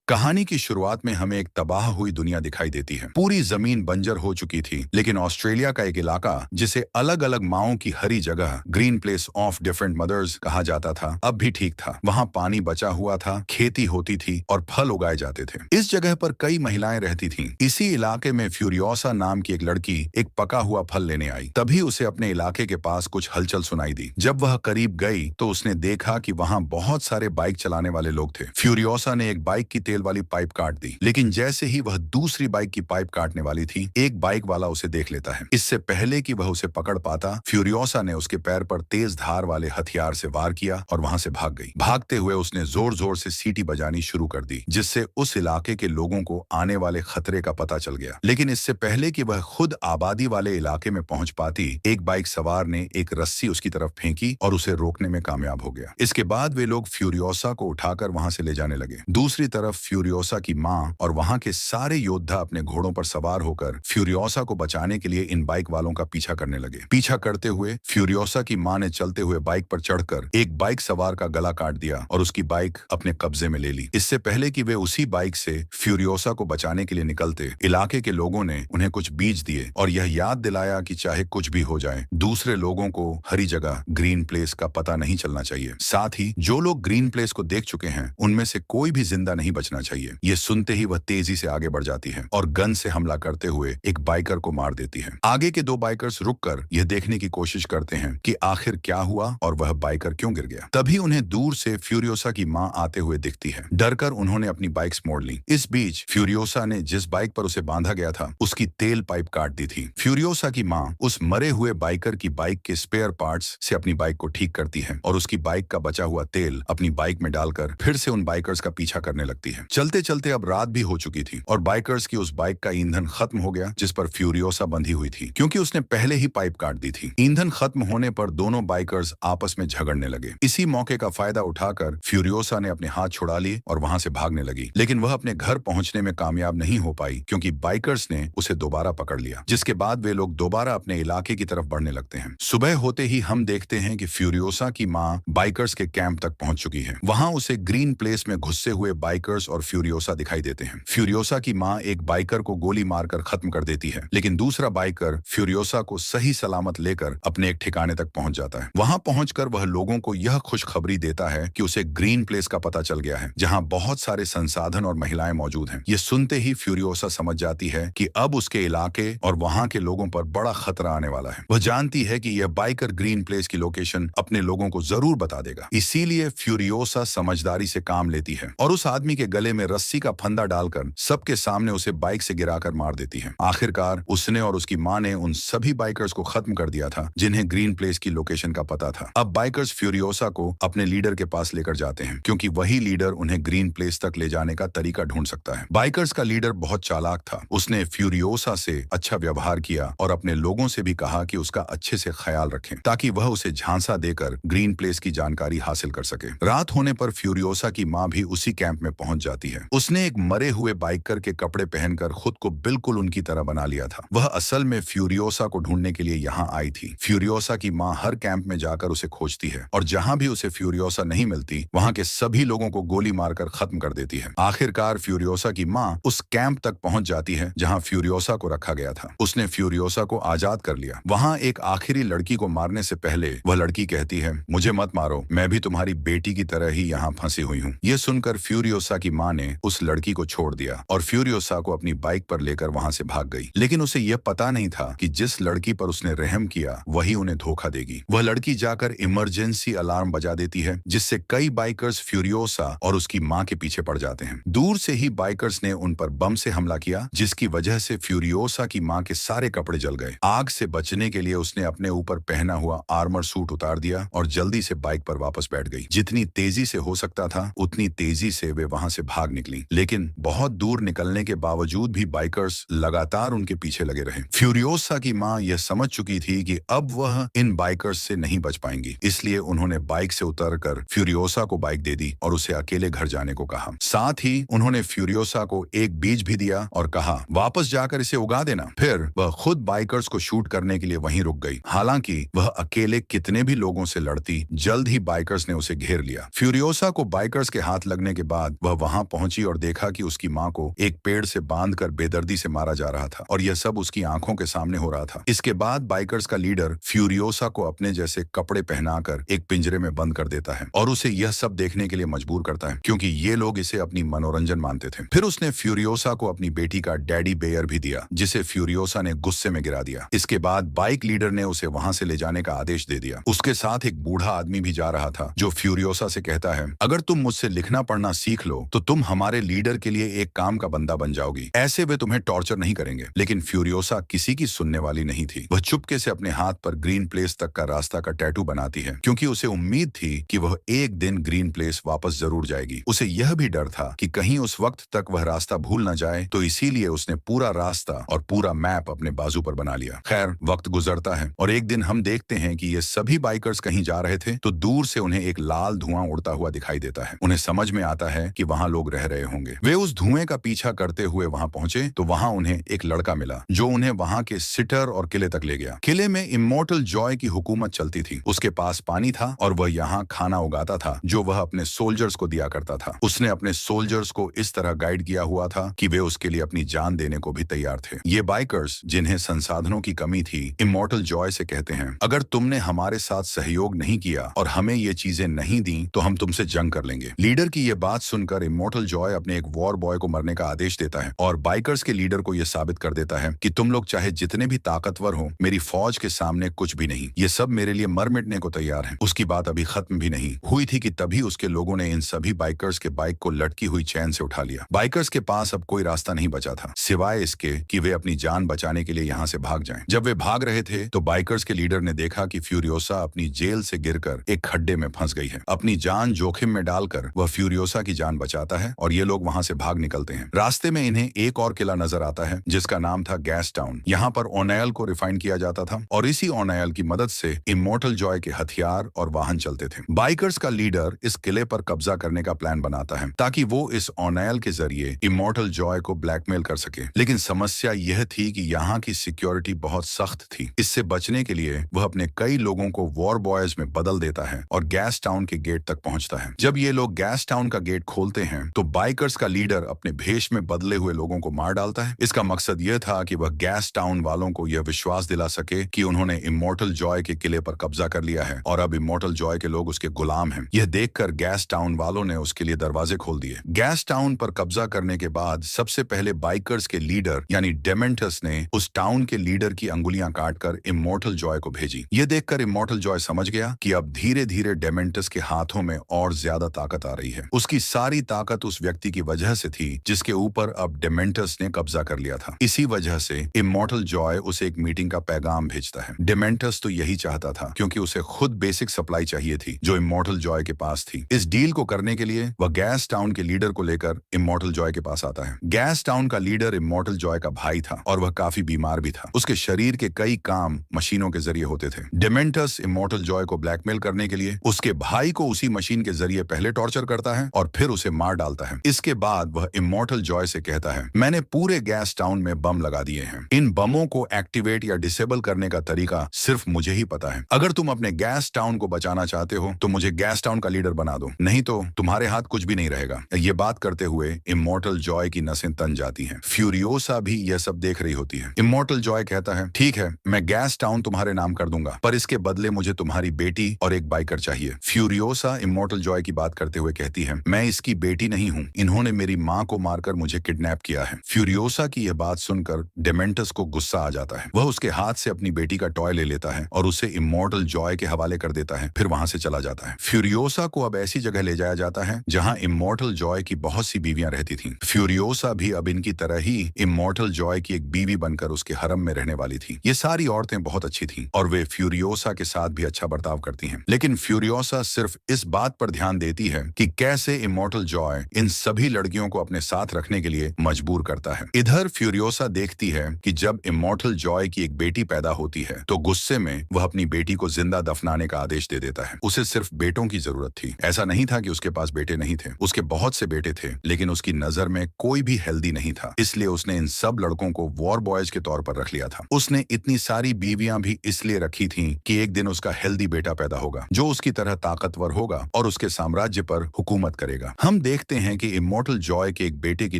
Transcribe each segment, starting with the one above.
कहानी की शुरुआत में हमें एक तबाह हुई दुनिया दिखाई देती है। पूरी जमीन बंजर हो चुकी थी, लेकिन ऑस्ट्रेलिया का एक इलाका जिसे अलग अलग माओं की हरी जगह green place of different mothers कहा जाता था, अब भी ठीक था। वहाँ पानी बचा हुआ था, खेती होती थी और फल उगाए जाते थे। इस जगह पर कई महिलाएं रहती थीं। इसी इलाके में फ्यूरियोसा नाम की एक लड़की एक पका हुआ फल लेने आई। तभी उसे अपने इलाके के पास कुछ हलचल सुनाई दी। जब वह करीब गई तो उसने देखा कि वहाँ बहुत सारे बाइक चलाने वाले लोग थे। फ्यूरियोसा ने एक बाइक की तेल वाली पाइप काट दी, लेकिन जैसे ही वह दूसरी बाइक की पाइप काटने वाली थी, एक बाइक वाला उसे देख लेता है। इससे पहले कि वह उसे पकड़ पाता, फ्यूरियोसा ने उसके पैर पर तेज धार वाले हथियार से वार किया और वहां से भाग गई। भागते हुए उसने जोर जोर से सीटी बजानी शुरू कर दी, जिससे उस इलाके के लोगों को आने वाले खतरे का पता चल गया। लेकिन इससे पहले कि वह खुद आबादी वाले इलाके में पहुंच पाती, एक बाइक सवार ने एक रस्सी उसकी तरफ फेंकी और उसे रोकने में कामयाब हो गया। इसके बाद वे लोग फ्यूरियोसा को उठाकर वहां से ले जाने लगे। दूसरी तरफ फ्यूरियोसा की मां और वहां के सारे योद्धा अपने घोड़ों पर सवार होकर फ्यूरियोसा को बचाने के लिए इन बाइक वालों का पीछा करने लगे। पीछा करते हुए फ्यूरियोसा की मां ने चलते हुए बाइक पर चढ़कर एक बाइक सवार का गला काट दिया और उसकी बाइक अपने कब्जे में ले ली। इससे पहले कि वे उसी बाइक से फ्यूरियोसा को बचाने के लिए निकलते, इलाके के लोगों ने उन्हें कुछ बीज दिए और यह याद दिलाया कि चाहे कुछ भी हो जाए, दूसरे लोगों को हरी जगह ग्रीन प्लेस का पता नहीं चलना चाहिए। साथ ही जो लोग ग्रीन प्लेस को देख चुके हैं, उनमें से कोई भी जिंदा नहीं बचना चाहिए। ये सुनते ही वह तेजी से आगे बढ़ जाती है और गन से हमला करते हुए एक बाइकर को मार देती है। आगे के दो बाइकर्स रुककर यह देखने की कोशिश करते हैं कि आखिर क्या हुआ और वह बाइकर क्यों गिर गया। तभी उन्हें दूर से फ्यूरियोसा की मां आते हुए दिखती है। डरकर उन्होंने अपनी बाइक्स मोड़ ली। इस बीच फ्यूरियोसा ने जिस बाइक पर उसे बांधा गया था, उसकी तेल पाइप काट दी थी। फ्यूरियोसा की मां उस मरे हुए बाइकर की बाइक के स्पेयर पार्ट्स से अपनी बाइक को ठीक करती है और उसकी बाइक का बचा हुआ तेल अपनी बाइक में डालकर फिर से उन बाइकर्स का पीछा करने लगती है। चलते चलते अब रात भी हो चुकी थी और बाइकर्स की उस बाइक का ईंधन खत्म हो गया जिस पर फ्यूरियोसा बंधी हुई थी, क्योंकि उसने पहले ही पाइप काट दी थी। ईंधन खत्म होने पर दोनों बाइकर्स आपस में झगड़ने लगे। इसी मौके का फायदा उठाकर फ्यूरियोसा ने अपने हाथ छुड़ा लिए और वहां से भागने लगी, लेकिन वह अपने घर पहुंचने में कामयाब नहीं हो पाई, क्योंकि बाइकर्स ने उसे दोबारा पकड़ लिया। जिसके बाद वे लोग दोबारा अपने इलाके की तरफ बढ़ने लगते हैं। सुबह होते ही हम देखते हैं कि फ्यूरियोसा की मां बाइकर्स के कैंप तक पहुंच चुकी है। वहां उसे ग्रीन प्लेस में घुसे हुए बाइकर्स और फ्यूरियोसा दिखाई देते हैं। फ्यूरियोसा की मां एक बाइकर को गोली मारकर खत्म कर देती है, लेकिन दूसरा बाइकर फ्यूरियोसा को सही सलामत लेकर अपने एक ठिकाने तक पहुंच जाता है। वहां पहुंचकर वह लोगों को यह खुशखबरी देता है कि उसे ग्रीन प्लेस का पता चल गया है, जहां बहुत सारे संसाधन और महिलाएं मौजूद हैं। ये सुनते ही फ्यूरियोसा समझ जाती है कि अब उसके इलाके और वहां के लोगों पर बड़ा खतरा आने वाला है। वह जानती है कि यह बाइकर ग्रीन प्लेस की लोकेशन अपने लोगों को जरूर बता देगा। इसीलिए फ्यूरियोसा समझदारी से काम लेती है और उस आदमी के गले में रस्सी का फंदा डालकर सबके सामने उसे बाइक से गिराकर मार देती है। आखिरकार उसने और उसकी मां ने उन सभी बाइकर्स को खत्म कर दिया था जिन्हें ग्रीन प्लेस की लोकेशन का पता था। अब बाइकर्स फ्यूरियोसा को अपने लीडर के पास लेकर जाते हैं, क्योंकि वही लीडर उन्हें ग्रीन प्लेस तक ले जाने का तरीका ढूंढ सकता है। बाइकर्स का लीडर बहुत चालाक था। उसने फ्यूरियोसा से अच्छा व्यवहार किया और अपने लोगों से भी कहा कि उसका अच्छे से ख्याल रखें, ताकि वह उसे झांसा देकर ग्रीन प्लेस की जानकारी हासिल कर सके। रात होने पर फ्यूरियोसा की मां भी उसी कैंप में पहुंच जाती है। उसने एक मरे हुए बाइकर के कपड़े पहनकर खुद को बिल्कुल उनकी तरह बना लिया था। वह असल में फ्यूरियोसा को ढूंढने के लिए यहाँ आई थी। फ्यूरियोसा की मां हर कैंप में जाकर उसे खोजती है और जहां भी उसे फ्यूरियोसा नहीं मिलती, वहां के सभी लोगों को गोली मारकर खत्म कर देती है। आखिरकार फ्यूरियोसा की मां उस कैंप तक पहुंच जाती है जहां फ्यूरियोसा को रखा गया था। उसने फ्यूरियोसा को आजाद कर लिया। वहां एक आखिरी लड़की को मारने से पहले वह लड़की कहती है, मुझे मत मारो, मैं भी तुम्हारी बेटी की तरह ही यहाँ फंसी हुई हूँ। ये सुनकर फ्यूरियोसा की मां ने उस लड़की को छोड़ दिया और फ्यूरियोसा को अपनी बाइक पर लेकर वहां से भाग गई। लेकिन उसे यह पता नहीं था कि जिस लड़की पर उसने रहम किया, वही उन्हें धोखा देगी। वह लड़की जाकर इमरजेंसी अलार्म बजा देती है, जिससे कई बाइकर्स फ्यूरियोसा और उसकी मां के पीछे पड़ जाते हैं। दूर से ही बाइकर्स ने उन पर बम से हमला किया, जिसकी वजह से फ्यूरियोसा की मां के सारे कपड़े जल गए। आग से बचने के लिए उसने अपने ऊपर पहना हुआ आर्मर सूट उतार दिया और जल्दी से बाइक पर वापस बैठ गई। जितनी तेजी से हो सकता था उतनी तेजी से वे वहां से भाग निकली, लेकिन बहुत दूर निकलने के बावजूद भी बाइकर्स लगातार उनके पीछे लगे रहे। फ्यूरियोसा की मां यह समझ चुकी थी कि अब वह इन बाइकर्स से नहीं बच पाएंगी, इसलिए उन्होंने बाइक से उतरकर फ्यूरियोसा को बाइक दे दी और उसे अकेले घर जाने को कहा। साथ ही उन्होंने फ्यूरियोसा को एक बीज भी दिया और कहा, वापस जाकर इसे उगा देना। फिर वह खुद बाइकर्स को शूट करने के लिए वहीं रुक गई। हालांकि वह अकेले कितने भी लोगों से लड़ती, जल्द ही बाइकर्स ने उसे घेर लिया। फ्यूरियोसा को बाइकर्स के हाथ लगने के बाद वह वहां वहां पहुंची और देखा कि उसकी माँ को एक पेड़ से बांधकर बेदर्दी से मारा जा रहा था और यह सब उसकी आंखों के सामने हो रहा था। इसके बाद बाइकर्स का लीडर फ्यूरियोसा को अपने जैसे कपड़े पहनाकर एक पिंजरे में बंद कर देता है और उसे यह सब देखने के लिए मजबूर करता है, क्योंकि ये लोग इसे अपनी मनोरंजन मानते थे। फिर उसने फ्यूरियोसा को अपनी बेटी का डैडी बेयर भी दिया, जिसे फ्यूरियोसा ने गुस्से में गिरा दिया। इसके बाद बाइक लीडर ने उसे वहां से ले जाने का आदेश दे दिया। उसके साथ एक बूढ़ा आदमी भी जा रहा था, जो फ्यूरियोसा से कहता है, अगर तुम मुझसे लिखना पढ़ना सीख लो तो तुम हमारे लीडर के लिए एक काम का बंदा बन जाओगी। ऐसे वे तुम्हें टॉर्चर नहीं करेंगे। लेकिन फ्यूरियोसा किसी की सुनने वाली नहीं थी। वह चुपके से अपने हाथ पर ग्रीन प्लेस तक का रास्ता का टैटू बनाती है, क्योंकि उसे उम्मीद थी कि वह एक दिन ग्रीन प्लेस वापस जरूर जाएगी। उसे यह भी डर था कि कहीं उस वक्त तक वह रास्ता भूल न जाए, तो इसीलिए उसने पूरा रास्ता और पूरा मैप अपने बाजू पर बना लिया। खैर, वक्त गुजरता है और एक दिन हम देखते हैं कि ये सभी बाइकर्स कहीं जा रहे थे तो दूर से उन्हें एक लाल धुआं उड़ता हुआ दिखाई देता है। उन्हें समझ में आता है कि वहां लोग रह रहे होंगे। वे उस धुएं का पीछा करते हुए वहां पहुंचे तो वहां उन्हें एक लड़का मिला, जो उन्हें वहां के सिटर और किले तक ले गया। किले में इमॉर्टल जॉय की हुकूमत चलती थी। उसके पास पानी था और वह यहाँ खाना उगाता था, जो वह अपने सोल्जर्स को दिया करता था। उसने अपने सोल्जर्स को इस तरह गाइड किया हुआ था कि वे उसके लिए अपनी जान देने को भी तैयार थे। ये बाइकर्स, जिन्हें संसाधनों की कमी थी, इमॉर्टल जॉय से कहते हैं, अगर तुमने हमारे साथ सहयोग नहीं किया और हमें ये चीजें नहीं दी तो हम तुमसे जंग कर लेंगे। लीडर की यह बात सुनकर इमॉर्टल जॉय अपने एक वॉर बॉय को मरने का आदेश देता है और बाइकर्स के लीडर को यह साबित कर देता है कि तुम लोग चाहे जितने भी ताकतवर हो, मेरी फौज के सामने कुछ भी नहीं। ये सब मेरे लिए मर मिटने को तैयार है। उसकी बात अभी खत्म भी नहीं हुई थी कि तभी उसके लोगों ने इन सभी बाइकर्स के बाइक को लटकी हुई चैन से उठा लिया। बाइकर्स के पास अब कोई रास्ता नहीं बचा था, सिवाय इसके कि वे अपनी जान बचाने के लिए यहाँ से भाग जाएं। जब वे भाग रहे थे तो बाइकर्स के लीडर ने देखा कि फ्यूरियोसा अपनी जेल से गिरकर एक खड्डे में फंस गई है। अपनी जान जोखिम में डालकर वह फ्यूरियोसा की जान बचाता है और ये लोग वहां से भाग निकलते हैं। रास्ते में इन्हें एक और किला नजर आता है, जिसका नाम था गैस टाउन। यहाँ पर ओनेल को रिफाइन किया जाता था और इसी ओनेल की मदद से इमॉर्टल जॉय के हथियार और वाहन चलते थे। बाइकर्स का लीडर इस किले पर कब्जा करने का प्लान बनाता है ताकि वो इस ओनेल के जरिए इमॉर्टल जॉय को ब्लैकमेल कर सके। लेकिन समस्या यह थी कि यहाँ की सिक्योरिटी बहुत सख्त थी। इससे बचने के लिए वह अपने कई लोगों को वॉर बॉयज में बदल देता है और गैस टाउन के गेट तक पहुंचता है। जब ये लोग गैस टाउन का गेट खोलते हैं तो बाइकर्स का लीडर अपने भेष में बदले हुए लोगों को मार डालता है। इसका मकसद यह था कि वह गैस टाउन वालों को यह विश्वास दिला सके कि उन्होंने इमॉर्टल जॉय के किले पर कब्जा कर लिया है और अब इमॉर्टल जॉय के लोग उसके गुलाम हैं। यह देखकर गैस टाउन वालों ने उसके लिए दरवाजे खोल दिए। गैस टाउन पर कब्जा करने के बाद सबसे पहले बाइकर्स के लीडर यानी डेमेंटस ने उस टाउन के लीडर की अंगुलियां काटकर इमॉर्टल जॉय को भेजी। यह देखकर इमॉर्टल जॉय समझ गया कि अब धीरे धीरे डेमेंटस के हाथों में और ज्यादा ताकत आ रही है। उसकी सारी ताकत उस व्यक्ति की वजह से थी जिसके ऊपर अब डेमेंटस ने कब्जा कर लिया था। इसी वजह से इमॉर्टल जॉय उसे एक मीटिंग का पैगाम भेजता है। डेमेंटस तो यही चाहता था, क्योंकि उसे खुद बेसिक सप्लाई चाहिए थी जो इमॉर्टल जॉय के पास थी। इस डील को करने के लिए वह गैस टाउन के लीडर को लेकर इमॉर्टल जॉय के पास आता है। गैस टाउन का लीडर इमॉर्टल जॉय का भाई था और वह काफी बीमार भी था। उसके शरीर के कई काम मशीनों के जरिए होते थे। डेमेंटस इमॉर्टल जॉय को ब्लैकमेल करने के लिए उसके भाई को उसी मशीन के जरिए पहले टॉर्चर करता है और फिर उसे मार डालता है। इसके बाद वह इमॉर्टल जॉय से कहता है, मैंने पूरे गैस टाउन में बम लगा दिए हैं। इन बमों को एक्टिवेट या डिसेबल करने का तरीका सिर्फ मुझे ही पता है। अगर तुम अपने गैस टाउन को बचाना चाहते हो तो मुझे गैस टाउन का लीडर बना दो, नहीं तो तुम्हारे हाथ कुछ भी नहीं रहेगा। ये बात करते हुए इमॉर्टल जॉय की नसें तन जाती हैं। फ्यूरियोसा भी यह सब देख रही होती है। इमॉर्टल जॉय कहता है, ठीक है, मैं गैस टाउन तुम्हारे नाम कर दूंगा, पर इसके बदले मुझे तुम्हारी बेटी और एक बाइकर चाहिए। फ्यूरियोसा इमॉर्टल जॉय की बात करते हुए कहती है, मैं इसकी बेटी नहीं हूँ, इन्होंने मेरी माँ को मारकर मुझे किडनैप किया है। फ्यूरियोसा की यह बात सुनकर डेमेंटस को गुस्सा आ जाता है। वह उसके हाथ से अपनी बेटी का टॉय ले लेता है और उसे इमॉर्टल जॉय के हवाले कर देता है, फिर वहां से चला जाता है। फ्यूरियोसा को अब ऐसी जगह ले जाया जाता है जहां इमॉर्टल जॉय की बहुत सी बीवियां रहती थीं। फ्यूरियोसा भी अब इनकी तरह ही इमॉर्टल जॉय की एक बीवी बनकर उसके हरम में रहने वाली थी। ये सारी औरतें बहुत अच्छी थीं और वे फ्यूरियोसा के साथ भी अच्छा बर्ताव करती हैं। लेकिन फ्यूरियोसा सिर्फ इस बात पर ध्यान देती है कि कैसे इमॉर्टल जॉय इन सभी लड़कियों को अपने साथ रखने के लिए मजबूर करता है। इधर फ्यूरियोसा देखती है कि जब इमॉर्टल जॉय की एक बेटी पैदा होती है तो गुस्से में वह अपनी बेटी को जिंदा दफनाने का आदेश दे देता है। उसे सिर्फ बेटों की जरूरत थी। ऐसा नहीं था कि उसके पास बेटे नहीं थे, उसके बहुत से बेटे थे, लेकिन उसकी नजर में कोई भी हेल्दी नहीं था। इसलिए उसने इन सब लड़कों को वॉर बॉयज के तौर पर रख लिया था। उसने इतनी सारी बीवियां भी इसलिए रखी थी कि एक दिन उसका हेल्दी बेटा पैदा होगा जो उसकी तरह ताकतवर होगा और उसके साम्राज्य पर हुकूमत करेगा। हम देखते देखते हैं कि इमॉर्टल जॉय के एक बेटे की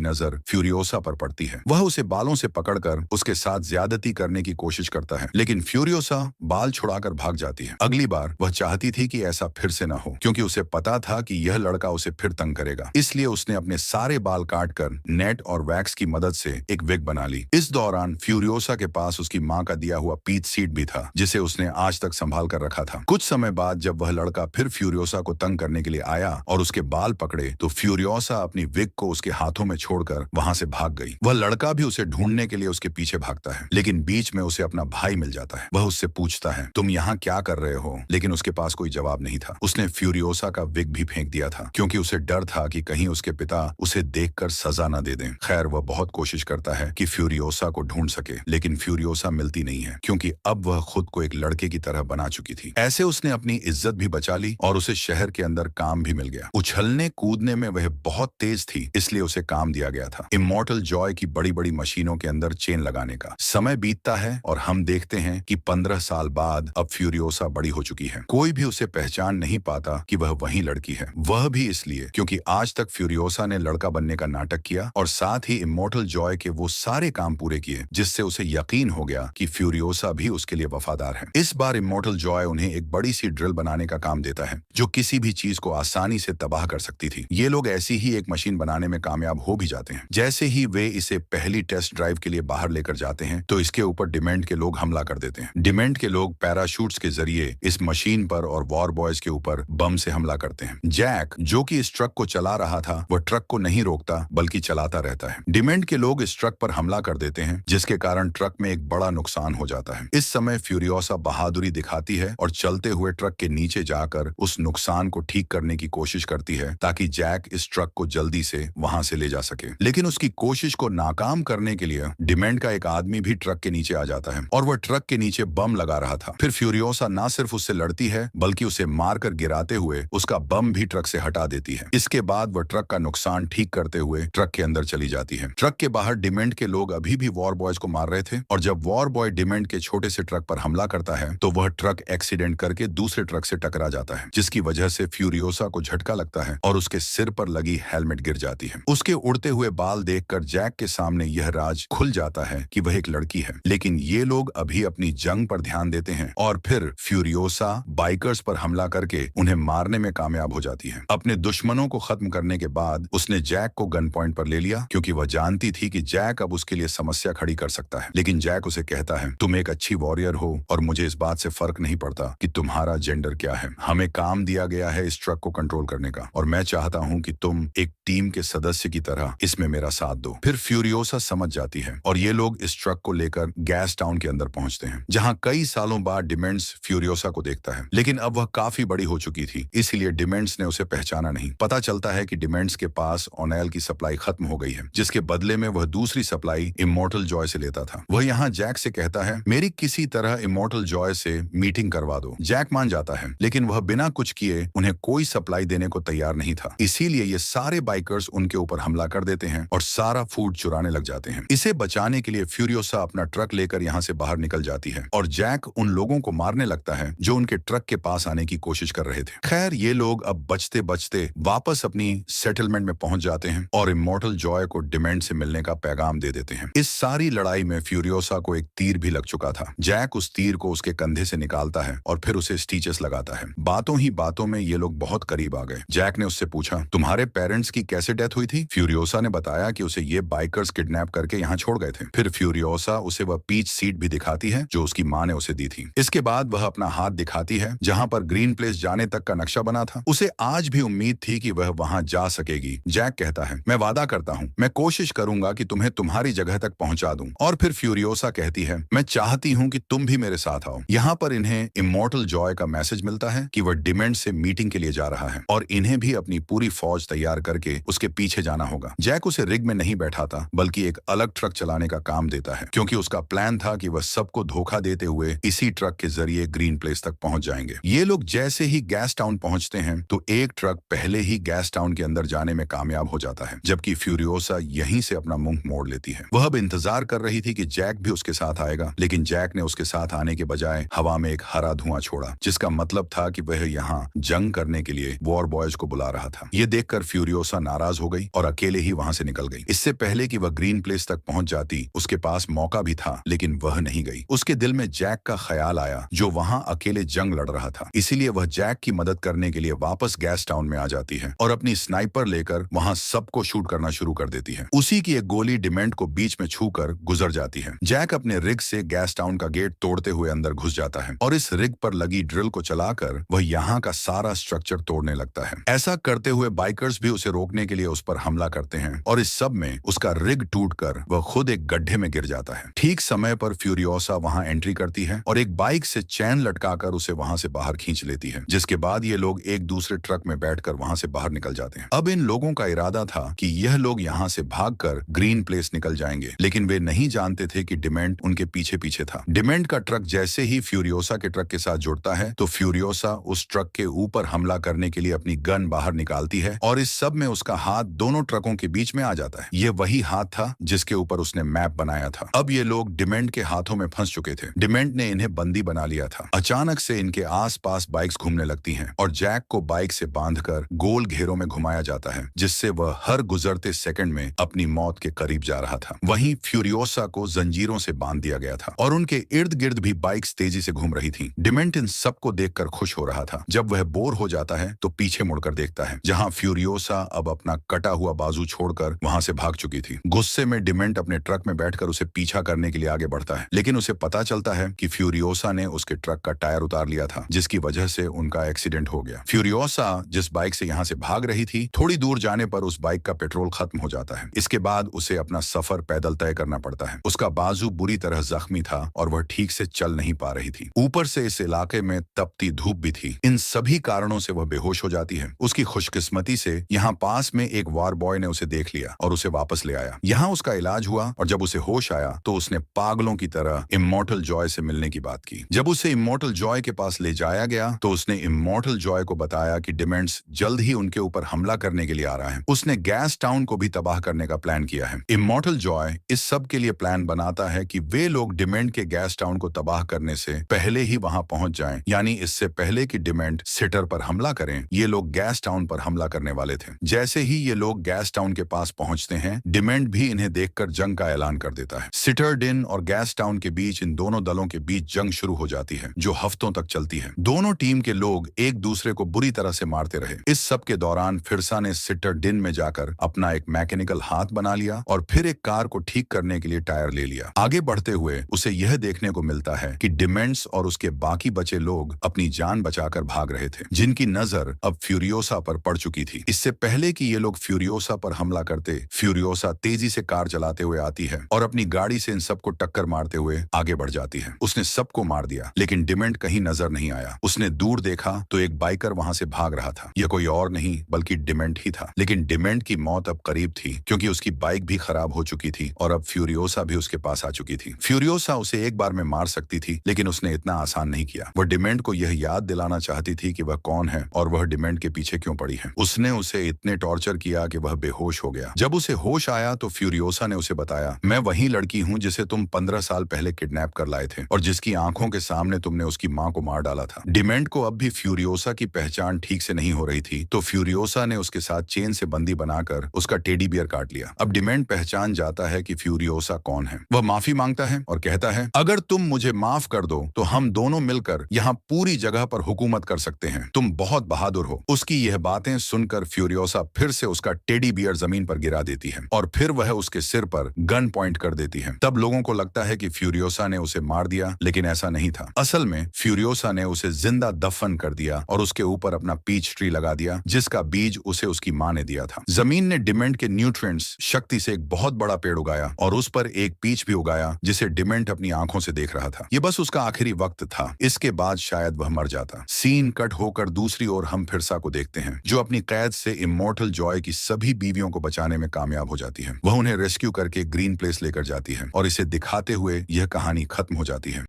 नजर फ्यूरियोसा पर पड़ती है। वह उसे बालों से पकड़कर उसके साथ ज्यादती करने की कोशिश करता है, लेकिन फ्यूरियोसा बाल छुड़ाकर भाग जाती है। अगली बार वह चाहती थी कि ऐसा फिर से न हो, क्योंकि उसे पता था कि यह लड़का उसे फिर तंग करेगा। इसलिए उसने अपने सारे बाल काटकर नेट और वैक्स की मदद से एक विग बना ली। इस दौरान फ्यूरियोसा के पास उसकी माँ का दिया हुआ पीच सीट भी था, जिसे उसने आज तक संभाल कर रखा था। कुछ समय बाद जब वह लड़का फिर फ्यूरियोसा को तंग करने के लिए आया और उसके बाल पकड़े, तो फ्यूरियोसा अपनी विग को उसके हाथों में छोड़कर वहां से भाग गई। वह लड़का भी उसे ढूंढने के लिए उसके पीछे भागता है, लेकिन बीच में उसे अपना भाई मिल जाता है। वह उससे पूछता है, तुम यहाँ क्या कर रहे हो? लेकिन उसके पास कोई जवाब नहीं था। उसने फ्यूरियोसा का विग भी फेंक दिया था, क्योंकि उसे डर था कि कहीं उसके पिता उसे देखकर सजा न दे दें। खैर, वह बहुत कोशिश करता है कि फ्यूरियोसा को ढूंढ सके, लेकिन फ्यूरियोसा मिलती नहीं है, क्योंकि अब वह खुद को एक लड़के की तरह बना चुकी थी। ऐसे उसने अपनी इज्जत भी बचा ली और उसे शहर के अंदर काम भी मिल गया। उछलने कूदने में वह बहुत तेज थी, इसलिए उसे काम दिया गया था इमॉर्टल जॉय की बड़ी बड़ी मशीनों के अंदर चेन लगाने का। समय बीतता है और हम देखते हैं कि 15 साल बाद अब फ्यूरियोसा बड़ी हो चुकी है। कोई भी उसे पहचान नहीं पाता कि वह वही लड़की है। वह भी इसलिए क्योंकि आज तक फ्यूरियोसा ने लड़का बनने का नाटक किया और साथ ही इमॉर्टल जॉय के वो सारे काम पूरे किए, जिससे उसे यकीन हो गया कि फ्यूरियोसा भी उसके लिए वफादार है। इस बार इमॉर्टल जॉय उन्हें एक बड़ी सी ड्रिल बनाने का काम देता है, जो किसी भी चीज को आसानी से तबाह कर सकती थी। ये लोग ऐसी ही एक मशीन बनाने में कामयाब हो भी जाते हैं। जैसे ही वे इसे पहली टेस्ट ड्राइव के लिए बाहर लेकर जाते हैं, तो इसके ऊपर डिमेंट के लोग हमला कर देते हैं। डिमेंट के लोग पैराशूट्स के जरिए इस मशीन पर और वॉर बॉयज के ऊपर बम से हमला करते हैं। जैक, जो कि इस ट्रक को चला रहा था, वह ट्रक को नहीं रोकता बल्कि चलाता रहता है। डिमेंट के लोग इस ट्रक पर हमला कर देते हैं, जिसके कारण ट्रक में एक बड़ा नुकसान हो जाता है। इस समय फ्यूरियोसा बहादुरी दिखाती है और चलते हुए ट्रक के नीचे जाकर उस नुकसान को ठीक करने की कोशिश करती है, ताकि जैक इस ट्रक को जल्दी से वहां से ले जा सके। लेकिन उसकी कोशिश को नाकाम करने के लिए डिमेंट का एक आदमी भी ट्रक के नीचे आ जाता है और वह ट्रक के नीचे बम लगा रहा था। फिर फ्यूरियोसा ना सिर्फ उससे लड़ती है, बल्कि उसे मारकर गिराते हुए उसका बम भी ट्रक से हटा देती है। इसके बाद वह ट्रक का नुकसान ठीक करते हुए ट्रक के अंदर चली जाती है। ट्रक के बाहर डिमेंट के लोग अभी भी वॉर बॉयज को मार रहे थे, और जब वॉर बॉय डिमेंट के छोटे से ट्रक पर हमला करता है, तो वह ट्रक एक्सीडेंट करके दूसरे ट्रक से टकरा जाता है, जिसकी वजह से फ्यूरियोसा को झटका लगता है और उसके सिर पर लगी हेलमेट गिर जाती है। उसके उड़ते हुए बाल देखकर जैक के सामने यह राज खुल जाता है कि वह एक लड़की है। लेकिन ये लोग अभी अपनी जंग पर ध्यान देते हैं और फिर फ्यूरियोसा बाइकर्स पर हमला करके उन्हें मारने में कामयाब हो जाती है। अपने दुश्मनों को खत्म करने के बाद उसने जैक को गन पॉइंट पर ले लिया, क्योंकि वह जानती थी कि जैक अब उसके लिए समस्या खड़ी कर सकता है। लेकिन जैक उसे कहता है, तुम एक अच्छी वॉरियर हो और मुझे इस बात से फर्क नहीं पड़ता कि तुम्हारा जेंडर क्या है। हमें काम दिया गया है इस ट्रक को कंट्रोल करने का, और मैं चाहता हूं कि तुम एक टीम के सदस्य की तरह इसमें मेरा साथ दो। फिर फ्यूरियोसा समझ जाती है और ये लोग इस ट्रक को लेकर गैस टाउन के अंदर पहुंचते हैं, जहां कई सालों बाद डिमेंट्स फ्यूरियोसा को देखता है। लेकिन अब वह काफी बड़ी हो चुकी थी, इसलिए डिमेंट्स ने उसे पहचाना नहीं। पता चलता है कि डिमेंट्स के पास ऑनेल की सप्लाई खत्म हो गई है, जिसके बदले में वह दूसरी सप्लाई इमॉर्टल जॉय से लेता था। वह यहाँ जैक से कहता है, मेरी किसी तरह इमॉर्टल जॉय से मीटिंग करवा दो। जैक मान जाता है, लेकिन वह बिना कुछ किए उन्हें कोई सप्लाई देने को तैयार नहीं था। इसीलिए ये सारे बाइकर्स उनके ऊपर हमला कर देते हैं और सारा फूड चुराने लग जाते हैं। इसे बचाने के लिए फ्यूरियोसा अपना ट्रक लेकर यहाँ से बाहर निकल जाती है और जैक उन लोगों को मारने लगता है जो उनके ट्रक के पास आने की कोशिश कर रहे थे। खैर, ये लोग अब बचते बचते वापस अपनी सेटलमेंट में पहुंच जाते हैं और इमॉर्टल जॉय को डिमेंट से मिलने का पैगाम दे देते हैं। इस सारी लड़ाई में फ्यूरियोसा को एक तीर भी लग चुका था। जैक उस तीर को उसके कंधे से निकालता है और फिर उसे स्टिचेस लगाता है। बातों ही बातों में ये लोग बहुत करीब आ गए। जैक ने उससे पूछा, तुम्हारे पेरेंट्स की कैसे डेथ हुई थी? फ्यूरियोसा ने बताया कि उसे ये बाइकर्स किडनैप करके यहाँ छोड़ गए थे। फिर फ्यूरियोसा उसे वह पीच सीट भी दिखाती है जो उसकी माँ ने उसे दी थी। इसके बाद वह अपना हाथ दिखाती है जहाँ पर ग्रीन प्लेस जाने तक का नक्शा बना था। उसे आज भी उम्मीद थी कि वह वहाँ जा सकेगी। जैक कहता है, मैं वादा करता हूँ, मैं कोशिश करूंगा कि तुम्हें तुम्हारी जगह तक पहुंचा दूं। और फिर फ्यूरियोसा कहती है, मैं चाहती हूँ कि तुम भी मेरे साथ आओ। यहाँ पर इन्हें इमॉर्टल जॉय का मैसेज मिलता है कि वह डिमेंट से मीटिंग के लिए जा रहा है और इन्हें भी अपनी पूरी फौज तैयार करके उसके पीछे जाना होगा। जैक उसे रिग में नहीं बैठाता, बल्कि एक अलग ट्रक चलाने का काम देता है, क्योंकि उसका प्लान था कि वह सबको धोखा देते हुए इसी ट्रक के जरिए ग्रीन प्लेस तक पहुंच जाएंगे। ये लोग जैसे ही गैस टाउन पहुंचते हैं, तो एक ट्रक पहले ही गैस टाउन के अंदर जाने में कामयाब हो जाता है, जबकि फ्यूरियोसा यहीं से अपना मुंह मोड़ लेती है। वह अब इंतजार कर रही थी कि जैक भी उसके साथ आएगा, लेकिन जैक ने उसके साथ आने के बजाय हवा में एक हरा धुआं छोड़ा, जिसका मतलब था कि वह यहाँ जंग करने के लिए वॉर बॉयज को बुला रहा था। ये देखकर देखकर फ्यूरियोसा नाराज हो गई और अकेले ही वहां से निकल गई। इससे पहले कि वह ग्रीन प्लेस तक पहुंच जाती, उसके पास मौका भी था, लेकिन वह नहीं गई। उसके दिल में जैक का ख्याल आया, जो वहां अकेले जंग लड़ रहा था। इसीलिए वह जैक की मदद करने के लिए वापस गैस टाउन में आ जाती है और अपनी स्नाइपर लेकर वहां सबको शूट करना शुरू कर देती है। उसी की एक गोली डिमेंट को बीच में छूकर गुजर जाती है। जैक अपने रिग से गैस टाउन का गेट तोड़ते हुए अंदर घुस जाता है और इस रिग पर लगी ड्रिल को चलाकर वह यहाँ का सारा स्ट्रक्चर तोड़ने लगता है। ऐसा करते हुए बाइकर्स भी उसे रोकने के लिए उस पर हमला करते हैं और इस सब में उसका रिग टूटकर वह खुद एक गड्ढे में गिर जाता है। ठीक समय पर फ्यूरियोसा वहां एंट्री करती है और एक बाइक से चैन लटकाकर उसे वहां से बाहर खींच लेती है, जिसके बाद ये लोग एक दूसरे ट्रक में बैठकर वहां से बाहर निकल जाते हैं। अब इन लोगों का इरादा था कि यह लोग यहाँ से भागकर ग्रीन प्लेस निकल जाएंगे, लेकिन वे नहीं जानते थे कि डिमेंट उनके पीछे पीछे था। डिमेंट का ट्रक जैसे ही फ्यूरियोसा के ट्रक के साथ जुड़ता है तो फ्यूरियोसा उस ट्रक के ऊपर हमला करने के लिए अपनी गन बाहर निकालती है और इस सब में उसका हाथ दोनों ट्रकों के बीच में आ जाता है। यह वही हाथ था जिसके ऊपर उसने मैप बनाया था। अब ये लोग डिमेंट के हाथों में फंस चुके थे। डिमेंट ने इन्हें बंदी बना लिया था। अचानक से इनके आसपास बाइक्स घूमने लगती हैं और जैक को बाइक से बांधकर गोल घेरों में घुमाया जाता है, जिससे वह हर गुजरते सेकंड में अपनी मौत के करीब जा रहा था। वहीं फ्यूरियोसा को जंजीरों से बांध दिया गया था और उनके इर्द गिर्द भी बाइक्स तेजी से घूम रही थी। डिमेंट इन सबको देखकर खुश हो रहा था। जब वह बोर हो जाता है तो पीछे मुड़कर देखता है, जहां फ्यूरियोसा अब अपना कटा हुआ बाजू छोड़कर वहां से भाग चुकी थी। गुस्से में डिमेंट अपने ट्रक में बैठकर उसे पीछा करने के लिए आगे बढ़ता है, लेकिन उसे पता चलता है कि फ्यूरियोसा ने उसके ट्रक का टायर उतार लिया था, जिसकी वजह से उनका एक्सीडेंट हो गया। फ्यूरियोसा जिस बाइक से यहाँ से भाग रही थी, थोड़ी दूर जाने पर उस बाइक का पेट्रोल खत्म हो जाता है। इसके बाद उसे अपना सफर पैदल तय करना पड़ता है। उसका बाजू बुरी तरह जख्मी था और वह ठीक से चल नहीं पा रही थी। ऊपर से इस इलाके में तपती धूप भी थी। इन सभी कारणों से वह बेहोश हो जाती है। उसकी खुशकिस्मती से यहाँ पास में एक वार बॉय ने उसे देख लिया और उसे वापस ले आया। यहाँ उसका इलाज हुआ और जब उसे होश आया तो उसने पागलों की तरह इमॉर्टल जॉय से मिलने की बात की। जब उसे इमॉर्टल जॉय के पास ले जाया गया तो उसने इमॉर्टल जॉय को बताया कि डिमेंट्स जल्द ही उनके ऊपर हमला करने के लिए आ रहा है। उसने गैस टाउन को भी तबाह करने का प्लान किया है। इमॉर्टल जॉय इस सब के लिए प्लान बनाता है कि वे लोग डिमेंट के गैस टाउन को तबाह करने से पहले ही वहां पहुंच जाएं, यानी इससे पहले कि डिमेंट सिटर पर हमला करें, ये लोग गैस टाउन पर हमला करने वाले थे। जैसे ही ये लोग गैस टाउन के पास पहुंचते हैं, डिमेंट भी इन्हें देखकर जंग का ऐलान कर देता है। सिटरडिन और गैस टाउन के बीच इन दोनों दलों के बीच जंग शुरू हो जाती है, जो हफ्तों तक चलती है। दोनों टीम के लोग एक दूसरे को बुरी तरह से मारते रहे। इस सब के दौरान फिरसा ने सिटरडिन में जाकर अपना एक मैकेनिकल हाथ बना लिया और फिर एक कार को ठीक करने के लिए टायर ले लिया। आगे बढ़ते हुए उसे यह देखने को मिलता है कि डिमेंट्स और उसके बाकी बचे लोग अपनी जान बचाकर भाग रहे थे, जिनकी नजर अब फ्यूरियोसा पर पड़ चुकी थी। इससे पहले कि ये लोग फ्यूरियोसा पर हमला करते, फ्यूरियोसा तेजी से कार चलाते हुए आती है और अपनी गाड़ी से इन सबको टक्कर मारते हुए आगे बढ़ जाती है। उसने सबको मार दिया, लेकिन डिमेंट कहीं नजर नहीं आया। उसने दूर देखा तो एक बाइकर वहां से भाग रहा था। यह कोई और नहीं बल्कि डिमेंट ही था, लेकिन डिमेंट की मौत अब करीब थी, क्योंकि उसकी बाइक भी खराब हो चुकी थी और अब फ्यूरियोसा भी उसके पास आ चुकी थी। फ्यूरियोसा उसे एक बार में मार सकती थी, लेकिन उसने इतना आसान नहीं किया। वह डिमेंट को यह याद दिलाना चाहती थी कि वह कौन है और वह डिमेंट के पीछे क्यों पड़ी है। उसने उसे इतने टॉर्चर किया कि वह बेहोश हो गया। जब उसे होश आया तो फ्यूरियोसा ने उसे बताया, मैं वही लड़की हूँ जिसे तुम 15 साल पहले किडनैप कर लाए थे और जिसकी आंखों के सामने तुमने उसकी माँ को मार डाला था। डिमेंट को अब भी फ्यूरियोसा की पहचान ठीक से नहीं हो रही थी, तो फ्यूरियोसा ने उसके साथ चेन से बंदी बनाकर उसका टेडी बियर काट लिया। अब डिमेंट पहचान जाता है कि फ्यूरियोसा कौन है। वह माफी मांगता है और कहता है, अगर तुम मुझे माफ कर दो तो हम दोनों मिलकर यहाँ पूरी जगह पर हुकूमत कर सकते हैं। तुम बहुत बहादुर हो। उसकी यह बातें सुनकर फ्यूरियोसा फिर से उसका टेडी बियर जमीन पर गिरा देती है और फिर वह उसके सिर पर गन पॉइंट कर देती है। तब लोगों को लगता है कि फ्यूरियोसा ने उसे मार दिया, लेकिन ऐसा नहीं था। असल में फ्यूरियोसा ने उसे जिंदा दफन कर दिया और उसके ऊपर अपना पीच ट्री लगा दिया, जिसका बीज उसे उसकी माँ ने दिया था। जमीन ने डिमेंट के न्यूट्रिएंट्स शक्ति से एक बहुत बड़ा पेड़ उगाया और उस पर एक पीच भी उगाया, जिसे डिमेंट अपनी आंखों से देख रहा था। यह बस उसका आखिरी वक्त था। इसके बाद शायद वह मर जाता। सीन कट होकर दूसरी ओर हम फिरसा को देखते हैं, जो अपनी कैद से इमॉर्टल जॉय की सभी बीवियों को बचाने में कामयाब हो जाती है। वह उन्हें रेस्क्यू करके ग्रीन प्लेस लेकर जाती है और इसे दिखाते हुए यह कहानी खत्म हो जाती है।